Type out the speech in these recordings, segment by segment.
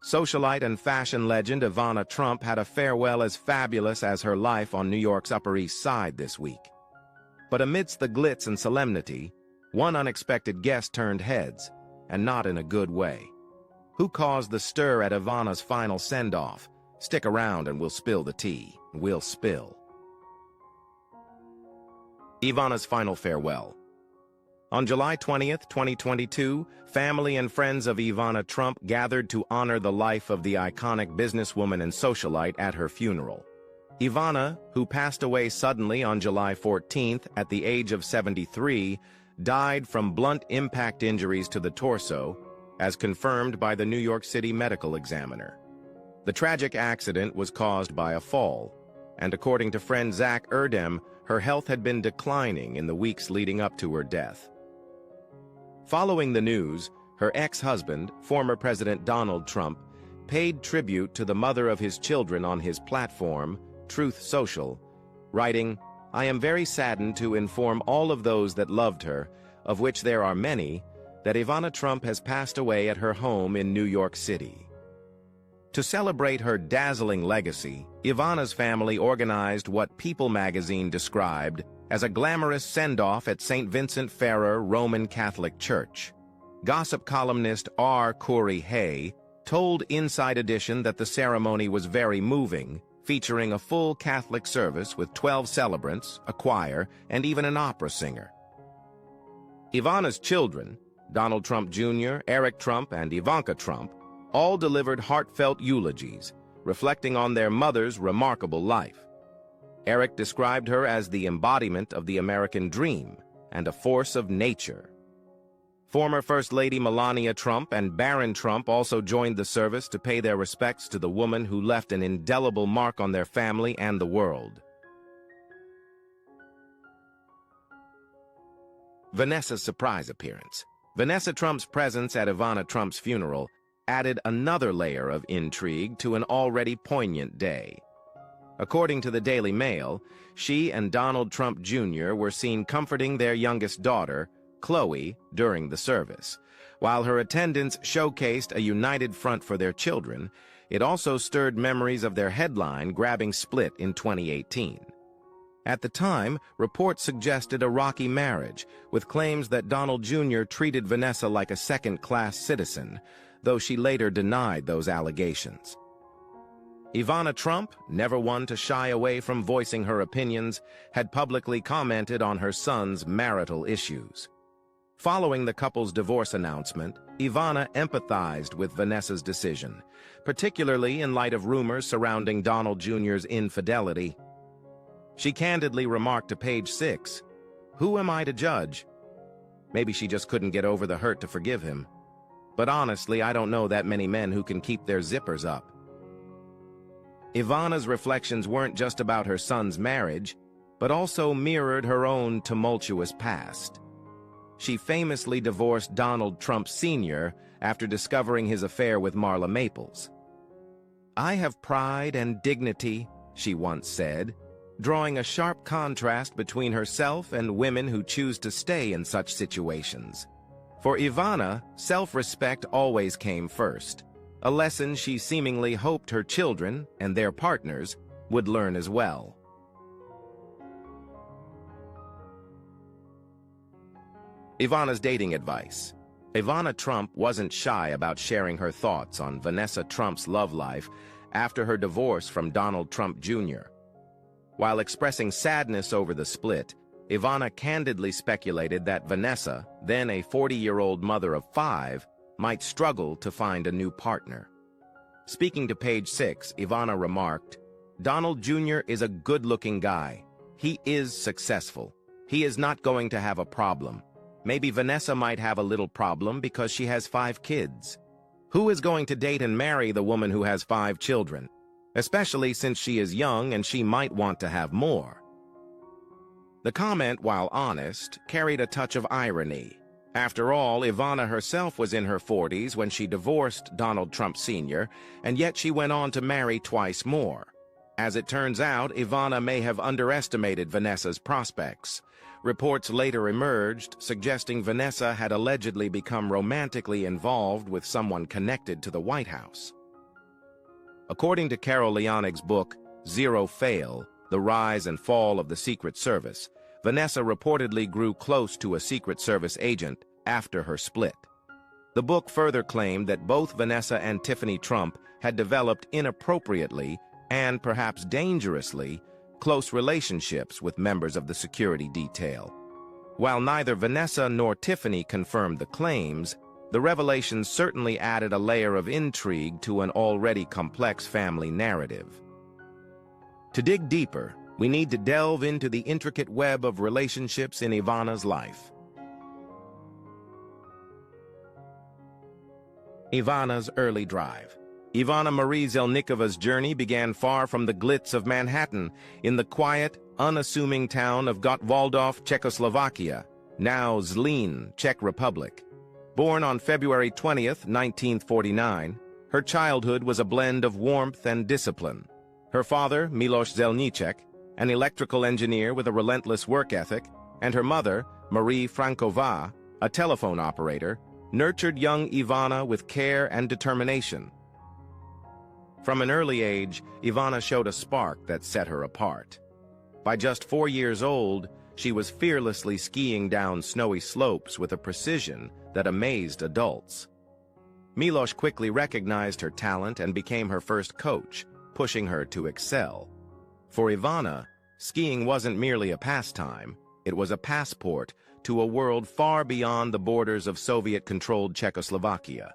Socialite and fashion legend Ivana Trump had a farewell as fabulous as her life on New York's Upper East Side this week. But amidst the glitz and solemnity, one unexpected guest turned heads, and not in a good way. Who caused the stir at Ivana's final send-off? Stick around and we'll spill the tea. We'll spill. Ivana's final farewell. On July 20th, 2022, family and friends of Ivana Trump gathered to honor the life of the iconic businesswoman and socialite at her funeral. Ivana, who passed away suddenly on July 14th at the age of 73, died from blunt impact injuries to the torso, as confirmed by the New York City medical examiner. The tragic accident was caused by a fall, and according to friend Zach Erdem, her health had been declining in the weeks leading up to her death. Following the news, her ex-husband, former President Donald Trump, paid tribute to the mother of his children on his platform, Truth Social, writing, "I am very saddened to inform all of those that loved her, of which there are many, that Ivana Trump has passed away at her home in New York City." To celebrate her dazzling legacy, Ivana's family organized what People magazine described as a glamorous send-off at St. Vincent Ferrer Roman Catholic Church. Gossip columnist R. Corey Hay told Inside Edition that the ceremony was very moving, featuring a full Catholic service with 12 celebrants, a choir, and even an opera singer. Ivana's children, Donald Trump Jr., Eric Trump, and Ivanka Trump, all delivered heartfelt eulogies, reflecting on their mother's remarkable life. Eric described her as the embodiment of the American dream and a force of nature. Former First Lady Melania Trump and Barron Trump also joined the service to pay their respects to the woman who left an indelible mark on their family and the world. Vanessa's surprise appearance. Vanessa Trump's presence at Ivana Trump's funeral added another layer of intrigue to an already poignant day. According to the Daily Mail, she and Donald Trump Jr. were seen comforting their youngest daughter, Chloe, during the service. While her attendance showcased a united front for their children, it also stirred memories of their headline-grabbing split in 2018. At the time, reports suggested a rocky marriage, with claims that Donald Jr. treated Vanessa like a second-class citizen, though she later denied those allegations. Ivana Trump, never one to shy away from voicing her opinions, had publicly commented on her son's marital issues. Following the couple's divorce announcement, Ivana empathized with Vanessa's decision, particularly in light of rumors surrounding Donald Jr.'s infidelity. She candidly remarked to Page 6, "Who am I to judge? Maybe she just couldn't get over the hurt to forgive him. But honestly, I don't know that many men who can keep their zippers up." Ivana's reflections weren't just about her son's marriage, but also mirrored her own tumultuous past. She famously divorced Donald Trump Sr. after discovering his affair with Marla Maples. "I have pride and dignity," she once said, drawing a sharp contrast between herself and women who choose to stay in such situations. For Ivana, self-respect always came first, a lesson she seemingly hoped her children and their partners would learn as well. Ivana's dating advice. Ivana Trump wasn't shy about sharing her thoughts on Vanessa Trump's love life after her divorce from Donald Trump Jr. While expressing sadness over the split, Ivana candidly speculated that Vanessa, then a 40-year-old mother of 5, might struggle to find a new partner. Speaking to Page 6, Ivana remarked, "Donald Jr. is a good-looking guy. He is successful. He is not going to have a problem. Maybe Vanessa might have a little problem because she has 5 kids. Who is going to date and marry the woman who has 5 children? Especially since she is young and she might want to have more." The comment, while honest, carried a touch of irony. After all, Ivana herself was in her 40s when she divorced Donald Trump Sr., and yet she went on to marry twice more. As it turns out, Ivana may have underestimated Vanessa's prospects. Reports later emerged suggesting Vanessa had allegedly become romantically involved with someone connected to the White House. According to Carol Leonig's book, Zero Fail, The Rise and Fall of the Secret Service, Vanessa reportedly grew close to a Secret Service agent after her split. The book further claimed that both Vanessa and Tiffany Trump had developed inappropriately and perhaps dangerously close relationships with members of the security detail. While neither Vanessa nor Tiffany confirmed the claims, the revelations certainly added a layer of intrigue to an already complex family narrative. To dig deeper, we need to delve into the intricate web of relationships in Ivana's life. Ivana's early drive. Ivana Marie Zelnikova's journey began far from the glitz of Manhattan, in the quiet, unassuming town of Gottwaldov, Czechoslovakia, now Zlín, Czech Republic. Born on February 20th, 1949, her childhood was a blend of warmth and discipline. Her father, Miloš Zelníček, an electrical engineer with a relentless work ethic, and her mother, Marie Franková, a telephone operator, nurtured young Ivana with care and determination. From an early age, Ivana showed a spark that set her apart. By just 4 years old, she was fearlessly skiing down snowy slopes with a precision that amazed adults. Miloš quickly recognized her talent and became her first coach, pushing her to excel. For Ivana, skiing wasn't merely a pastime, it was a passport to a world far beyond the borders of Soviet-controlled Czechoslovakia.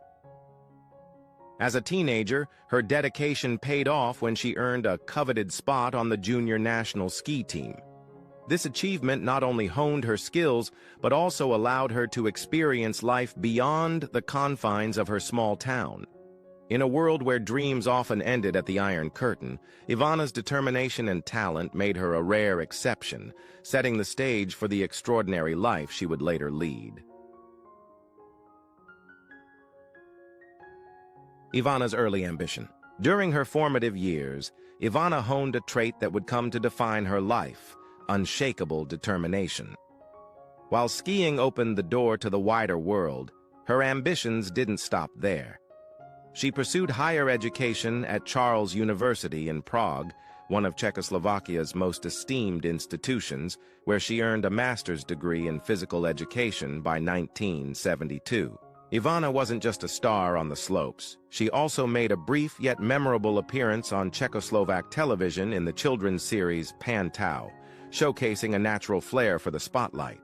As a teenager, her dedication paid off when she earned a coveted spot on the junior national ski team. This achievement not only honed her skills, but also allowed her to experience life beyond the confines of her small town. In a world where dreams often ended at the Iron Curtain, Ivana's determination and talent made her a rare exception, setting the stage for the extraordinary life she would later lead. Ivana's early ambition. During her formative years, Ivana honed a trait that would come to define her life: unshakable determination. While skiing opened the door to the wider world, her ambitions didn't stop there. She pursued higher education at Charles University in Prague, one of Czechoslovakia's most esteemed institutions, where she earned a master's degree in physical education by 1972. Ivana wasn't just a star on the slopes. She also made a brief yet memorable appearance on Czechoslovak television in the children's series Pan Tau, showcasing a natural flair for the spotlight.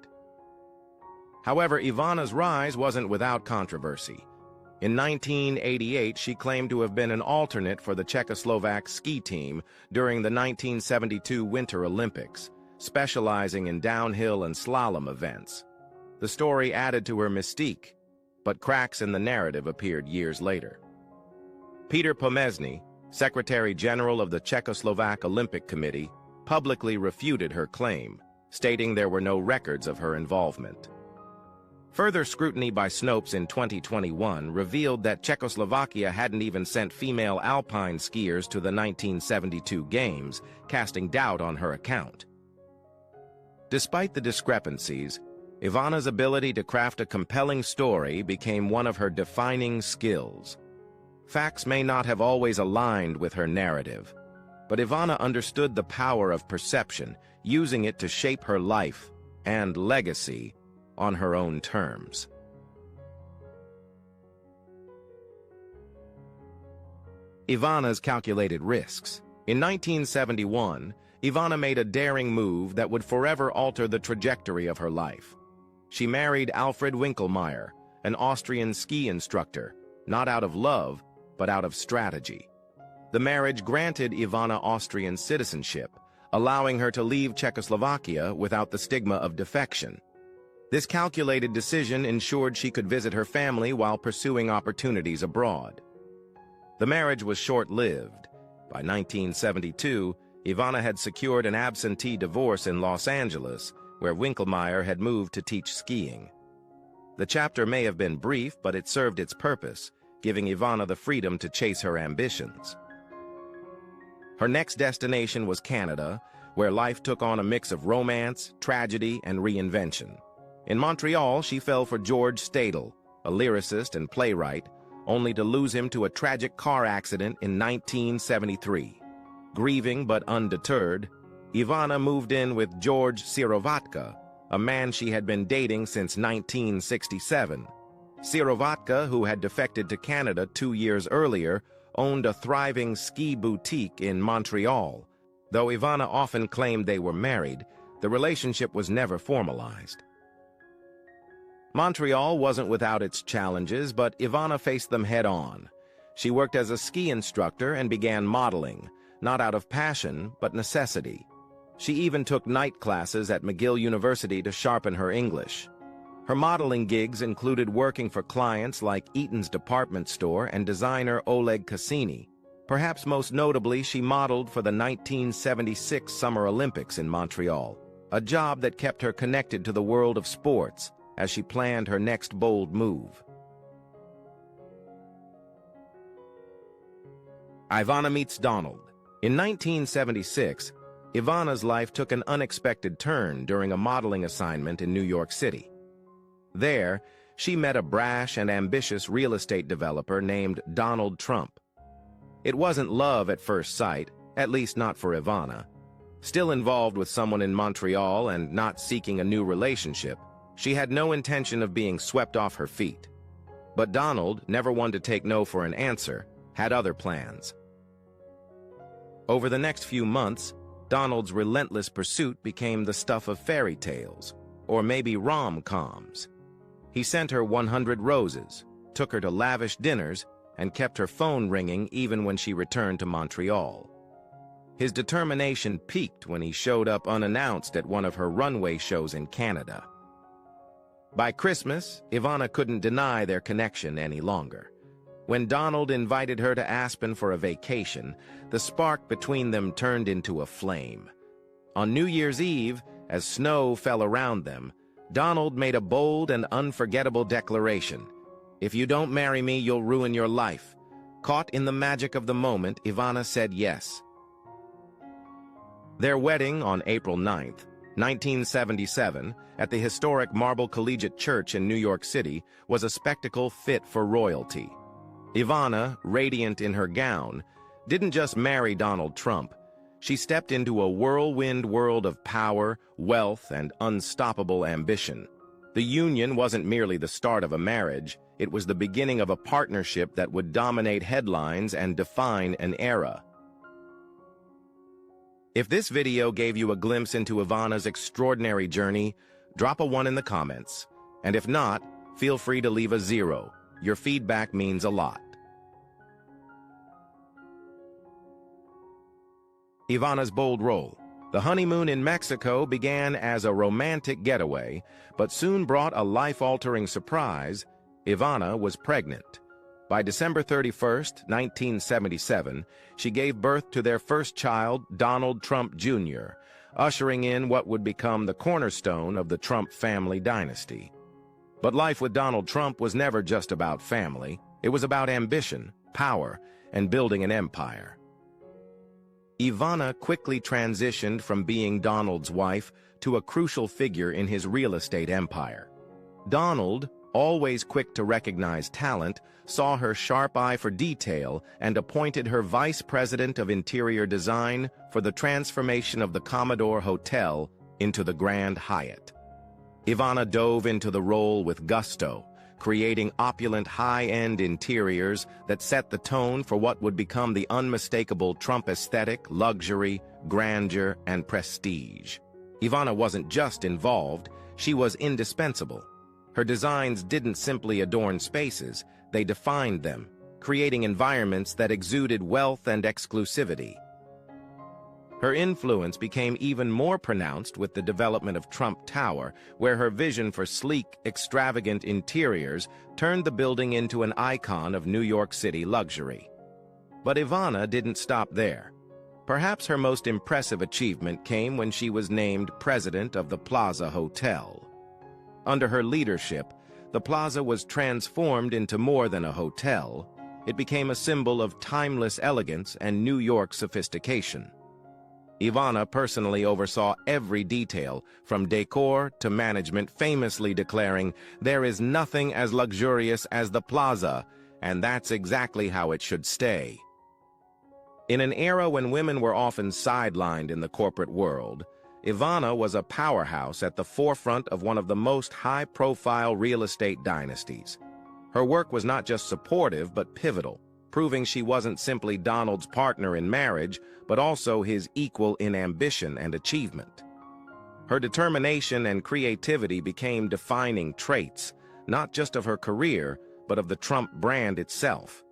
However, Ivana's rise wasn't without controversy. In 1988, she claimed to have been an alternate for the Czechoslovak ski team during the 1972 Winter Olympics, specializing in downhill and slalom events. The story added to her mystique, but cracks in the narrative appeared years later. Peter Pomezny, Secretary General of the Czechoslovak Olympic Committee, publicly refuted her claim, stating there were no records of her involvement. Further scrutiny by Snopes in 2021 revealed that Czechoslovakia hadn't even sent female alpine skiers to the 1972 Games, casting doubt on her account. Despite the discrepancies, Ivana's ability to craft a compelling story became one of her defining skills. Facts may not have always aligned with her narrative, but Ivana understood the power of perception, using it to shape her life and legacy on her own terms. Ivana's calculated risks. In 1971, Ivana made a daring move that would forever alter the trajectory of her life. She married Alfred Winkelmeyer, an Austrian ski instructor, not out of love, but out of strategy. The marriage granted Ivana Austrian citizenship, allowing her to leave Czechoslovakia without the stigma of defection. This calculated decision ensured she could visit her family while pursuing opportunities abroad. The marriage was short-lived. By 1972, Ivana had secured an absentee divorce in Los Angeles, where Winkelmeyer had moved to teach skiing. The chapter may have been brief, but it served its purpose, giving Ivana the freedom to chase her ambitions. Her next destination was Canada, where life took on a mix of romance, tragedy, and reinvention. In Montreal, she fell for George Stadel, a lyricist and playwright, only to lose him to a tragic car accident in 1973. Grieving but undeterred, Ivana moved in with George Sirovatka, a man she had been dating since 1967. Sirovatka, who had defected to Canada 2 years earlier, owned a thriving ski boutique in Montreal. Though Ivana often claimed they were married, the relationship was never formalized. Montreal wasn't without its challenges, but Ivana faced them head-on. She worked as a ski instructor and began modeling, not out of passion, but necessity. She even took night classes at McGill University to sharpen her English. Her modeling gigs included working for clients like Eaton's department store and designer Oleg Cassini. Perhaps most notably, she modeled for the 1976 Summer Olympics in Montreal, a job that kept her connected to the world of sports as she planned her next bold move. Ivana meets Donald. In 1976, Ivana's life took an unexpected turn during a modeling assignment in New York City. There, she met a brash and ambitious real estate developer named Donald Trump. It wasn't love at first sight, at least not for Ivana. Still involved with someone in Montreal and not seeking a new relationship, she had no intention of being swept off her feet. But Donald, never one to take no for an answer, had other plans. Over the next few months, Donald's relentless pursuit became the stuff of fairy tales, or maybe rom-coms. He sent her 100 roses, took her to lavish dinners, and kept her phone ringing even when she returned to Montreal. His determination peaked when he showed up unannounced at one of her runway shows in Canada. By Christmas, Ivana couldn't deny their connection any longer. When Donald invited her to Aspen for a vacation, the spark between them turned into a flame. On New Year's Eve, as snow fell around them, Donald made a bold and unforgettable declaration. "If you don't marry me, you'll ruin your life." Caught in the magic of the moment, Ivana said yes. Their wedding on April 9th, 1977, at the historic Marble Collegiate Church in New York City, was a spectacle fit for royalty. Ivana, radiant in her gown, didn't just marry Donald Trump. She stepped into a whirlwind world of power, wealth, and unstoppable ambition. The union wasn't merely the start of a marriage, it was the beginning of a partnership that would dominate headlines and define an era. If this video gave you a glimpse into Ivana's extraordinary journey, drop a 1 in the comments. And if not, feel free to leave a 0. Your feedback means a lot. Ivana's bold role. The honeymoon in Mexico began as a romantic getaway, but soon brought a life-altering surprise. Ivana was pregnant. By December 31st, 1977, she gave birth to their first child, Donald Trump Jr., ushering in what would become the cornerstone of the Trump family dynasty. But life with Donald Trump was never just about family. It was about ambition, power, and building an empire. Ivana quickly transitioned from being Donald's wife to a crucial figure in his real estate empire. Donald, always quick to recognize talent, saw her sharp eye for detail and appointed her vice president of interior design for the transformation of the Commodore Hotel into the Grand Hyatt. Ivana dove into the role with gusto, creating opulent high-end interiors that set the tone for what would become the unmistakable Trump aesthetic, luxury, grandeur, and prestige. Ivana wasn't just involved, she was indispensable. Her designs didn't simply adorn spaces, they defined them, creating environments that exuded wealth and exclusivity. Her influence became even more pronounced with the development of Trump Tower, where her vision for sleek, extravagant interiors turned the building into an icon of New York City luxury. But Ivana didn't stop there. Perhaps her most impressive achievement came when she was named president of the Plaza Hotel. Under her leadership, the Plaza was transformed into more than a hotel. It became a symbol of timeless elegance and New York sophistication. Ivana personally oversaw every detail, from decor to management, famously declaring, "There is nothing as luxurious as the Plaza," And that's exactly how it should stay. In an era when women were often sidelined in the corporate world, Ivana was a powerhouse at the forefront of one of the most high-profile real estate dynasties. Her work was not just supportive but pivotal, proving she wasn't simply Donald's partner in marriage, but also his equal in ambition and achievement. Her determination and creativity became defining traits, not just of her career, but of the Trump brand itself.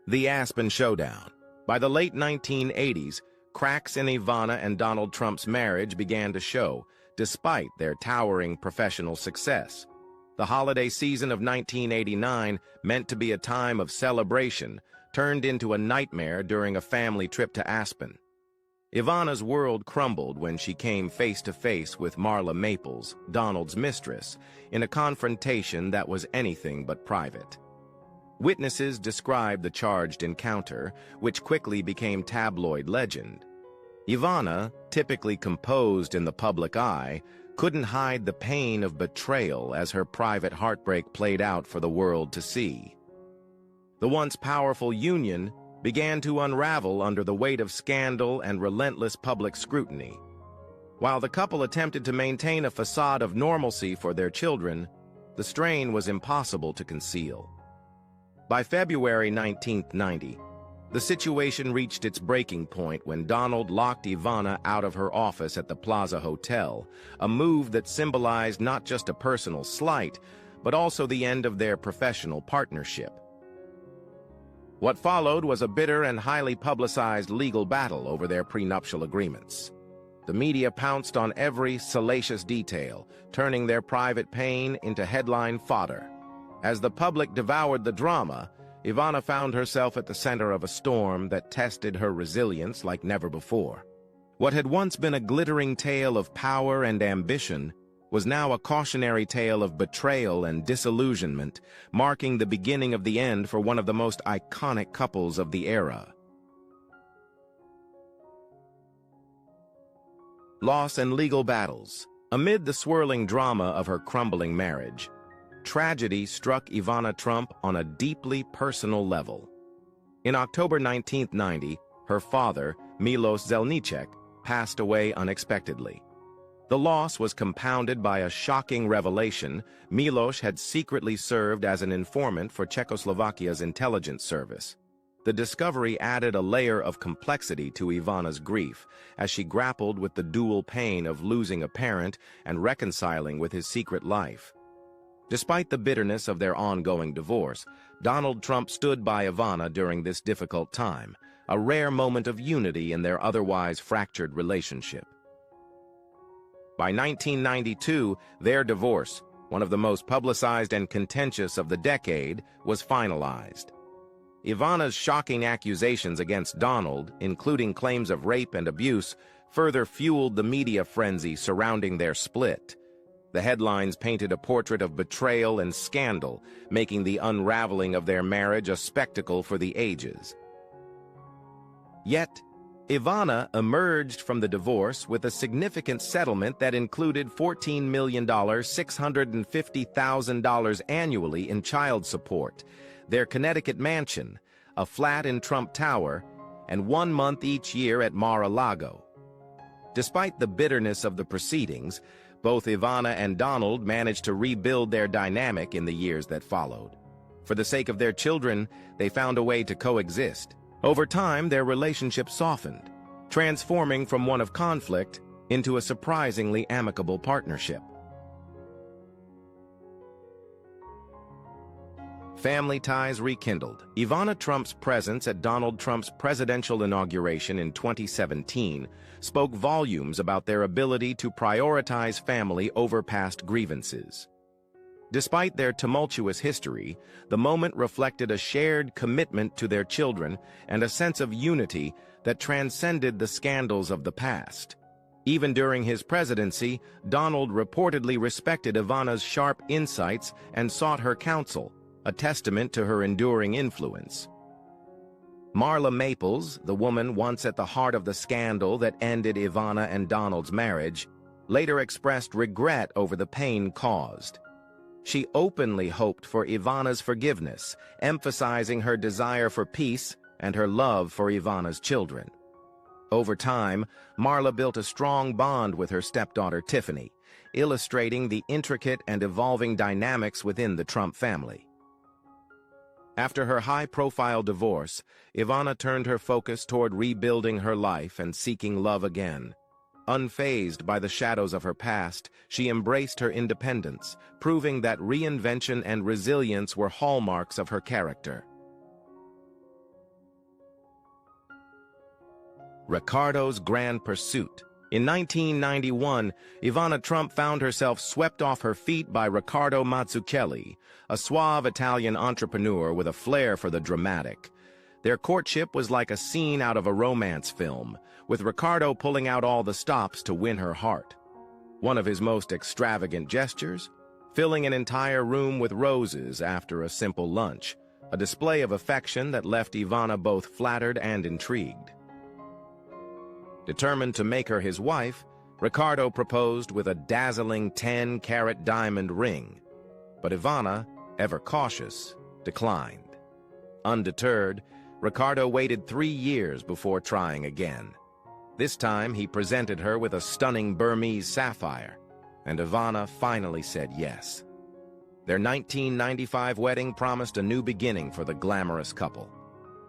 The Aspen Showdown. By the late 1980s, cracks in Ivana and Donald Trump's marriage began to show, despite their towering professional success. The holiday season of 1989, meant to be a time of celebration, turned into a nightmare during a family trip to Aspen. Ivana's world crumbled when she came face-to-face with Marla Maples, Donald's mistress, in a confrontation that was anything but private. Witnesses described the charged encounter, which quickly became tabloid legend. Ivana, typically composed in the public eye, couldn't hide the pain of betrayal as her private heartbreak played out for the world to see. The once powerful union began to unravel under the weight of scandal and relentless public scrutiny. While the couple attempted to maintain a facade of normalcy for their children, the strain was impossible to conceal. By February 1990, the situation reached its breaking point when Donald locked Ivana out of her office at the Plaza Hotel, a move that symbolized not just a personal slight, but also the end of their professional partnership. What followed was a bitter and highly publicized legal battle over their prenuptial agreements. The media pounced on every salacious detail, turning their private pain into headline fodder. As the public devoured the drama, Ivana found herself at the center of a storm that tested her resilience like never before. What had once been a glittering tale of power and ambition was now a cautionary tale of betrayal and disillusionment, marking the beginning of the end for one of the most iconic couples of the era. Loss and legal battles. Amid the swirling drama of her crumbling marriage, tragedy struck Ivana Trump on a deeply personal level. In October 1990, her father, Milos Zelnicek, passed away unexpectedly. The loss was compounded by a shocking revelation. Milos had secretly served as an informant for Czechoslovakia's intelligence service. The discovery added a layer of complexity to Ivana's grief as she grappled with the dual pain of losing a parent and reconciling with his secret life. Despite the bitterness of their ongoing divorce, Donald Trump stood by Ivana during this difficult time, a rare moment of unity in their otherwise fractured relationship. By 1992, their divorce, one of the most publicized and contentious of the decade, was finalized. Ivana's shocking accusations against Donald, including claims of rape and abuse, further fueled the media frenzy surrounding their split. The headlines painted a portrait of betrayal and scandal, making the unraveling of their marriage a spectacle for the ages. Yet, Ivana emerged from the divorce with a significant settlement that included $14 million, $650,000 annually in child support, their Connecticut mansion, a flat in Trump Tower, and 1 month each year at Mar-a-Lago. Despite the bitterness of the proceedings, both Ivana and Donald managed to rebuild their dynamic in the years that followed. For the sake of their children, they found a way to coexist. Over time, their relationship softened, transforming from one of conflict into a surprisingly amicable partnership. Family ties rekindled. Ivana Trump's presence at Donald Trump's presidential inauguration in 2017 spoke volumes about their ability to prioritize family over past grievances. Despite their tumultuous history, the moment reflected a shared commitment to their children and a sense of unity that transcended the scandals of the past. Even during his presidency, Donald reportedly respected Ivana's sharp insights and sought her counsel, a testament to her enduring influence. Marla Maples, the woman once at the heart of the scandal that ended Ivana and Donald's marriage, later expressed regret over the pain caused. She openly hoped for Ivana's forgiveness, emphasizing her desire for peace and her love for Ivana's children. Over time, Marla built a strong bond with her stepdaughter Tiffany, illustrating the intricate and evolving dynamics within the Trump family. After her high-profile divorce, Ivana turned her focus toward rebuilding her life and seeking love again. Unfazed by the shadows of her past, she embraced her independence, proving that reinvention and resilience were hallmarks of her character. Ricardo's Grand Pursuit. In 1991, Ivana Trump found herself swept off her feet by Riccardo Mazzucchelli, a suave Italian entrepreneur with a flair for the dramatic. Their courtship was like a scene out of a romance film, with Riccardo pulling out all the stops to win her heart. One of his most extravagant gestures? Filling an entire room with roses after a simple lunch, a display of affection that left Ivana both flattered and intrigued. Determined to make her his wife, Riccardo proposed with a dazzling 10-carat diamond ring. But Ivana, ever cautious, declined. Undeterred, Riccardo waited 3 years before trying again. This time, he presented her with a stunning Burmese sapphire, and Ivana finally said yes. Their 1995 wedding promised a new beginning for the glamorous couple.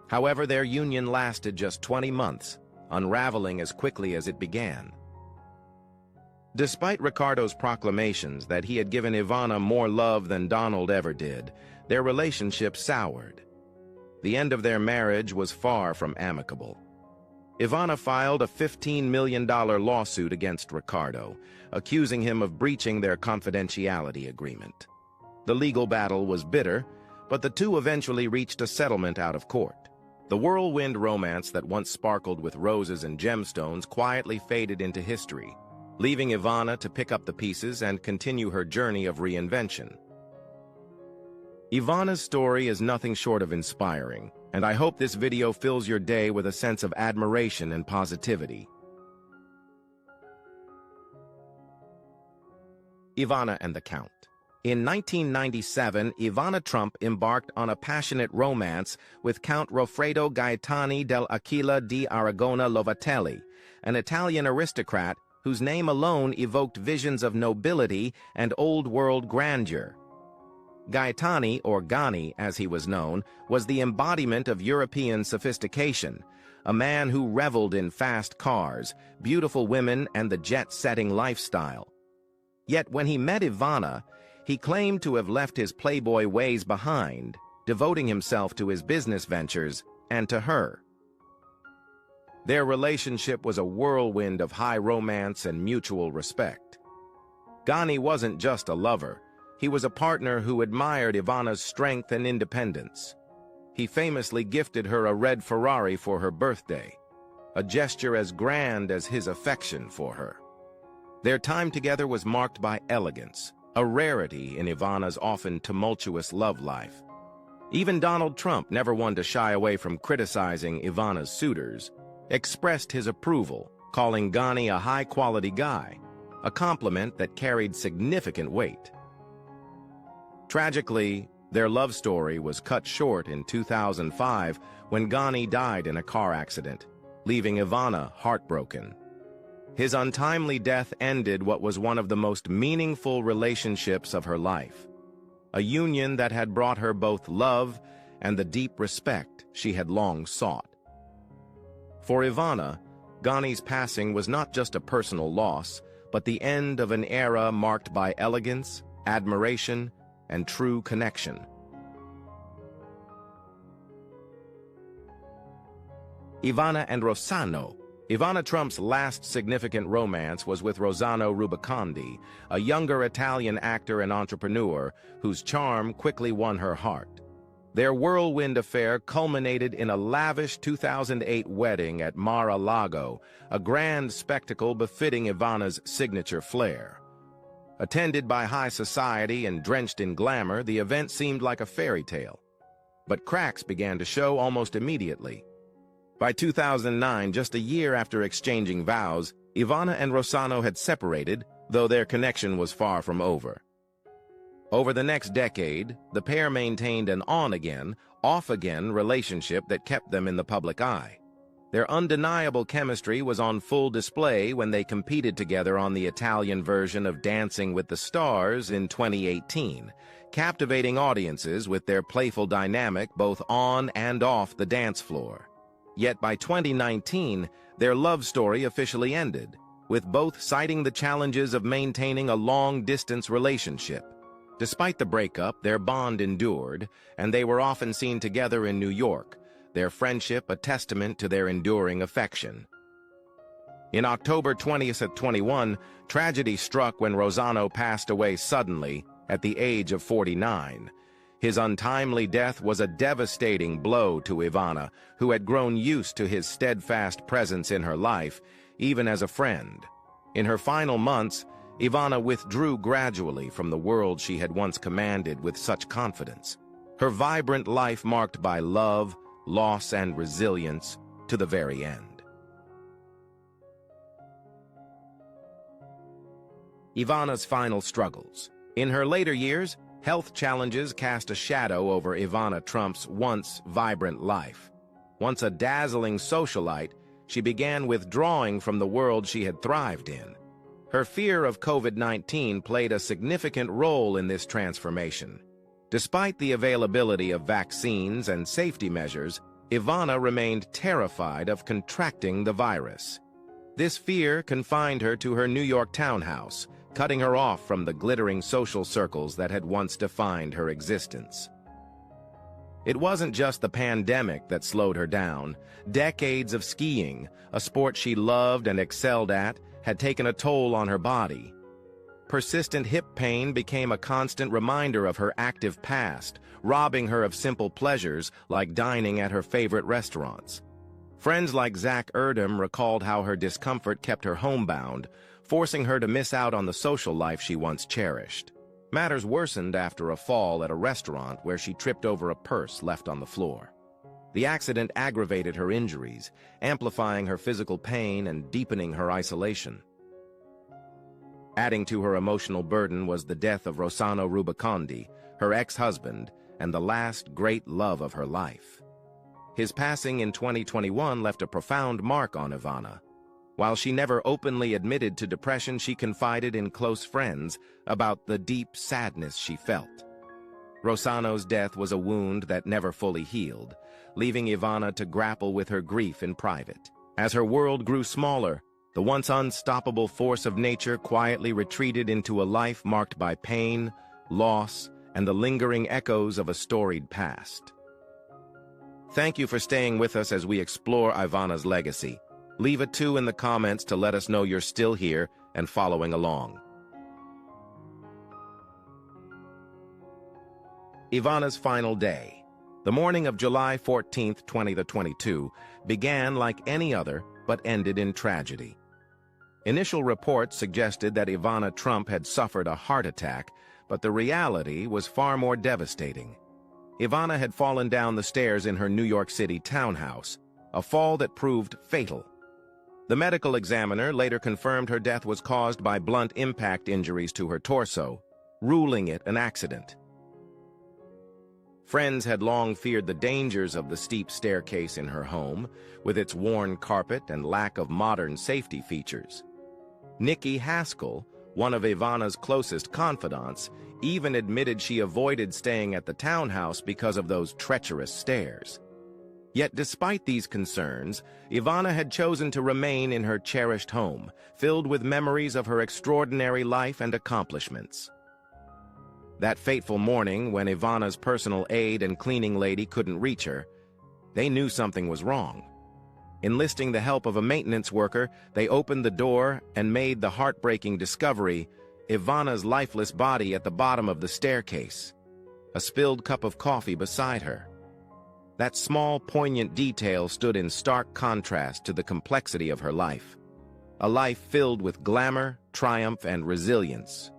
However, their union lasted just 20 months, unraveling as quickly as it began. Despite Riccardo's proclamations that he had given Ivana more love than Donald ever did, their relationship soured. The end of their marriage was far from amicable. Ivana filed a $15 million lawsuit against Riccardo, accusing him of breaching their confidentiality agreement. The legal battle was bitter, but the two eventually reached a settlement out of court. The whirlwind romance that once sparkled with roses and gemstones quietly faded into history, leaving Ivana to pick up the pieces and continue her journey of reinvention. Ivana's story is nothing short of inspiring, and I hope this video fills your day with a sense of admiration and positivity. Ivana and the Count. In 1997, Ivana Trump embarked on a passionate romance with Count Goffredo Gaetani dell'Aquila di Aragona Lovatelli, an Italian aristocrat whose name alone evoked visions of nobility and old-world grandeur. Gaetani, or Gani as he was known, was the embodiment of European sophistication, a man who reveled in fast cars, beautiful women, and the jet-setting lifestyle. Yet when he met Ivana, he claimed to have left his playboy ways behind, devoting himself to his business ventures and to her. Their relationship was a whirlwind of high romance and mutual respect. Gani wasn't just a lover, he was a partner who admired Ivana's strength and independence. He famously gifted her a red Ferrari for her birthday, a gesture as grand as his affection for her. Their time together was marked by elegance, a rarity in Ivana's often tumultuous love life. Even Donald Trump, never one to shy away from criticizing Ivana's suitors, expressed his approval, calling Gani a high-quality guy, a compliment that carried significant weight. Tragically, their love story was cut short in 2005 when Gani died in a car accident, leaving Ivana heartbroken. His untimely death ended what was one of the most meaningful relationships of her life, a union that had brought her both love and the deep respect she had long sought. For Ivana, Gani's passing was not just a personal loss, but the end of an era marked by elegance, admiration, and true connection. Ivana and Rossano. Ivana Trump's last significant romance was with Rossano Rubaconde, a younger Italian actor and entrepreneur whose charm quickly won her heart. Their whirlwind affair culminated in a lavish 2008 wedding at Mar-a-Lago, a grand spectacle befitting Ivana's signature flair. Attended by high society and drenched in glamour, the event seemed like a fairy tale. But cracks began to show almost immediately. By 2009, just a year after exchanging vows, Ivana and Rossano had separated, though their connection was far from over. Over the next decade, the pair maintained an on-again, off-again relationship that kept them in the public eye. Their undeniable chemistry was on full display when they competed together on the Italian version of Dancing with the Stars in 2018, captivating audiences with their playful dynamic both on and off the dance floor. Yet by 2019, their love story officially ended, with both citing the challenges of maintaining a long-distance relationship. Despite the breakup, their bond endured, and they were often seen together in New York, their friendship a testament to their enduring affection. In October 2021, tragedy struck when Rossano passed away suddenly at the age of 49. His untimely death was a devastating blow to Ivana, who had grown used to his steadfast presence in her life, even as a friend. In her final months, Ivana withdrew gradually from the world she had once commanded with such confidence. Her vibrant life marked by love, loss, and resilience to the very end. Ivana's final struggles. In her later years, health challenges cast a shadow over Ivana Trump's once vibrant life. Once a dazzling socialite, she began withdrawing from the world she had thrived in. Her fear of COVID-19 played a significant role in this transformation. Despite the availability of vaccines and safety measures, Ivana remained terrified of contracting the virus. This fear confined her to her New York townhouse, cutting her off from the glittering social circles that had once defined her existence. It wasn't just the pandemic that slowed her down. Decades of skiing, a sport she loved and excelled at, had taken a toll on her body. Persistent hip pain became a constant reminder of her active past, robbing her of simple pleasures like dining at her favorite restaurants. Friends like Zach Erdem recalled how her discomfort kept her homebound, forcing her to miss out on the social life she once cherished. Matters worsened after a fall at a restaurant where she tripped over a purse left on the floor. The accident aggravated her injuries, amplifying her physical pain and deepening her isolation. Adding to her emotional burden was the death of Rossano Rubicondi, her ex-husband, and the last great love of her life. His passing in 2021 left a profound mark on Ivana. While she never openly admitted to depression, she confided in close friends about the deep sadness she felt. Rossano's death was a wound that never fully healed, leaving Ivana to grapple with her grief in private. As her world grew smaller, the once unstoppable force of nature quietly retreated into a life marked by pain, loss, and the lingering echoes of a storied past. Thank you for staying with us as we explore Ivana's legacy. Leave a 2 in the comments to let us know you're still here and following along. Ivana's final day. The morning of July 14, 2022, began like any other but ended in tragedy. Initial reports suggested that Ivana Trump had suffered a heart attack, but the reality was far more devastating. Ivana had fallen down the stairs in her New York City townhouse, a fall that proved fatal. The medical examiner later confirmed her death was caused by blunt impact injuries to her torso, ruling it an accident. Friends had long feared the dangers of the steep staircase in her home, with its worn carpet and lack of modern safety features. Nikki Haskell, one of Ivana's closest confidants, even admitted she avoided staying at the townhouse because of those treacherous stairs. Yet despite these concerns, Ivana had chosen to remain in her cherished home, filled with memories of her extraordinary life and accomplishments. That fateful morning, when Ivana's personal aide and cleaning lady couldn't reach her, they knew something was wrong. Enlisting the help of a maintenance worker, they opened the door and made the heartbreaking discovery: Ivana's lifeless body at the bottom of the staircase, a spilled cup of coffee beside her. That small, poignant detail stood in stark contrast to the complexity of her life. A life filled with glamour, triumph, and resilience,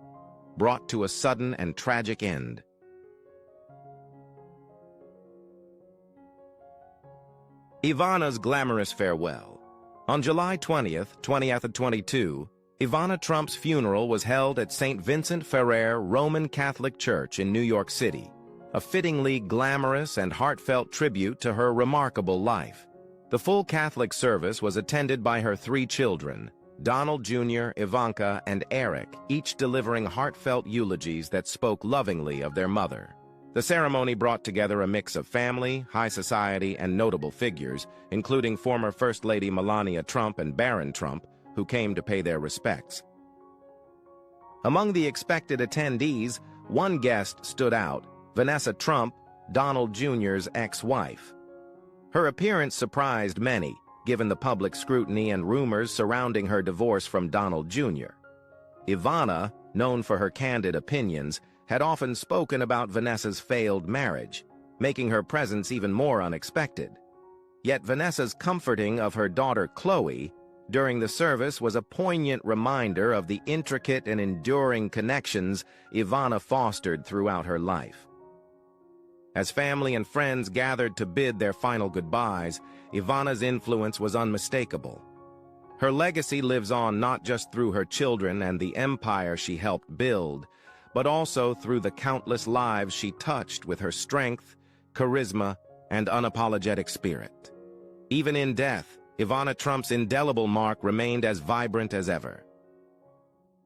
brought to a sudden and tragic end. Ivana's glamorous farewell. On July 20th, 2022, Ivana Trump's funeral was held at St. Vincent Ferrer Roman Catholic Church in New York City, a fittingly glamorous and heartfelt tribute to her remarkable life. The full Catholic service was attended by her 3 children, Donald Jr., Ivanka, and Eric, each delivering heartfelt eulogies that spoke lovingly of their mother. The ceremony brought together a mix of family, high society, and notable figures, including former First Lady Melania Trump and Barron Trump, who came to pay their respects. Among the expected attendees, one guest stood out, Vanessa Trump, Donald Jr.'s ex-wife. Her appearance surprised many, given the public scrutiny and rumors surrounding her divorce from Donald Jr. Ivana, known for her candid opinions, had often spoken about Vanessa's failed marriage, making her presence even more unexpected. Yet Vanessa's comforting of her daughter Chloe during the service was a poignant reminder of the intricate and enduring connections Ivana fostered throughout her life. As family and friends gathered to bid their final goodbyes, Ivana's influence was unmistakable. Her legacy lives on not just through her children and the empire she helped build, but also through the countless lives she touched with her strength, charisma, and unapologetic spirit. Even in death, Ivana Trump's indelible mark remained as vibrant as ever.